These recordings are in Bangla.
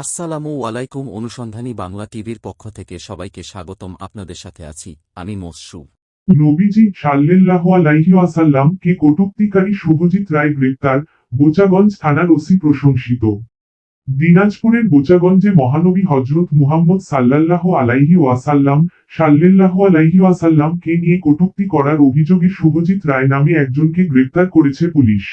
আসসালামু আলাইকুম। অনুসন্ধানী বাংলা টিভির পক্ষ থেকে সবাইকে স্বাগতম। আপনাদের সাথে আছি আমি মসরু। নবীজি সাল্লাল্লাহু আলাইহি ওয়াসাল্লাম কে কটূক্তিকারী শুভজিৎ রায় গ্রেপ্তার, বোচাগঞ্জ থানার ওসি প্রশংসিত। দিনাজপুরের বোচাগঞ্জে মহানবী হযরত মুহাম্মদ সাল্লাল্লাহু আলাইহি ওয়াসাল্লাম কে নিয়ে কটূক্তি করার অভিযোগে শুভজিৎ রায় নামে একজনকে গ্রেপ্তার করেছে পুলিশ।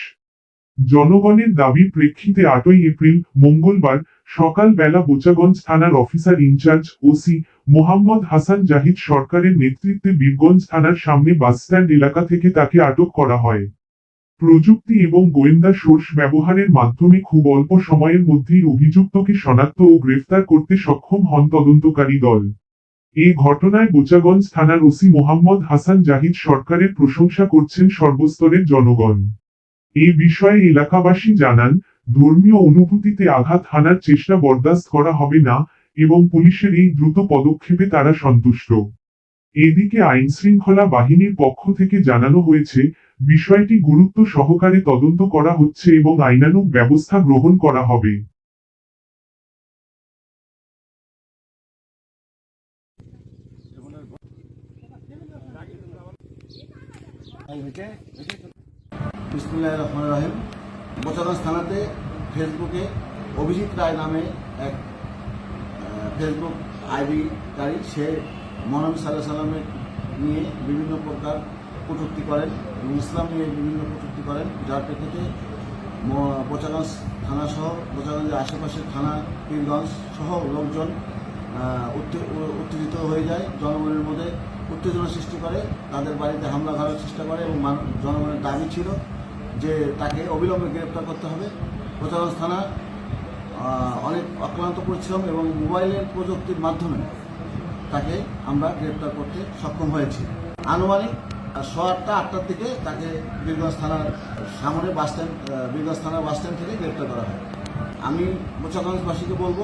জনগণের দাবির প্রেক্ষিতে 8ই এপ্রিল মঙ্গলবার সকাল বেলা বোচাগঞ্জ থানার officer in charge OC Mohammad Hasan Zahid সরকারের নেতৃত্বে বীরগঞ্জ থানার সামনে বাসস্ট্যান্ড এলাকা থেকে তাকে আটক করা হয়। প্রযুক্তি এবং গোয়েন্দা সোর্স ব্যবহারের মাধ্যমে খুব অল্প সময়ের মধ্যেই অভিযুক্তকে শনাক্ত ও গ্রেফতার করতে সক্ষম হন তদন্তকারী দল। এ ঘটনায় বোচাগঞ্জ থানার ওসি মোহাম্মদ হাসান জাহিদ সরকারের প্রশংসা করছেন সর্বস্তরের জনগণ। এ বিষয়ে এলাকাবাসী জানান, ধর্মীয় অনুভূতিতে আঘাত হানার চেষ্টা বরদাস্ত করা হবে না এবং পুলিশের এই দ্রুত পদক্ষেপে তারা সন্তুষ্ট। এদিকে আইনশৃঙ্খলা বাহিনীর পক্ষ থেকে জানানো হয়েছে, বিষয়টি গুরুত্ব সহকারে তদন্ত করা হচ্ছে এবং আইনানুগ ব্যবস্থা গ্রহণ করা হবে। বিসমিল্লাহির রহমানির রহিম। বোচাগঞ্জ থানাতে ফেসবুকে অভিজিৎ রায় নামে এক ফেসবুক আইডিকারী, সে মহানবী সাল্লাল্লাহু আলাইহি ওয়াসাল্লামের নিয়ে বিভিন্ন প্রকার কটূক্তি করেন এবং ইসলাম নিয়ে বিভিন্ন কটূক্তি করেন, যার প্রেক্ষিতে বোচাগঞ্জ থানা সহ বোচাগঞ্জের আশেপাশের থানা পীরগঞ্জ সহ লোকজন উত্তেজিত হয়ে যায়, জনগণের মধ্যে উত্তেজনা সৃষ্টি করে, তাদের বাড়িতে হামলা করার চেষ্টা করে এবং জনগণের দাবি ছিল যে তাকে অবিলম্বে গ্রেপ্তার করতে হবে। বোচাগঞ্জ থানা অনেক অক্লান্ত পরিশ্রম এবং মোবাইলের প্রযুক্তির মাধ্যমে তাকে আমরা গ্রেপ্তার করতে সক্ষম হয়েছি। আনুমানিক 8টার দিকে তাকে বীরগঞ্জ থানার সামনে বীরগঞ্জ থানার বাসস্ট্যান্ড থেকে গ্রেপ্তার করা হয়। আমি বোচাগঞ্জবাসীকে বলবো,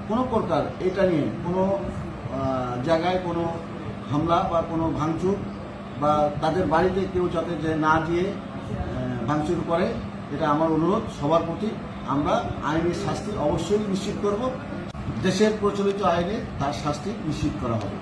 কোনো প্রকার এটা নিয়ে কোনো জায়গায় কোনো হামলা বা কোনো ভাঙচুর বা তাদের বাড়িতে কেউ যাতে যে না গিয়ে ভাঙচুর করে, এটা আমার অনুরোধ সবার প্রতি। আমরা আইনের শাস্তি অবশ্যই নিশ্চিত করব, দেশের প্রচলিত আইনে তার শাস্তি নিশ্চিত করা হবে।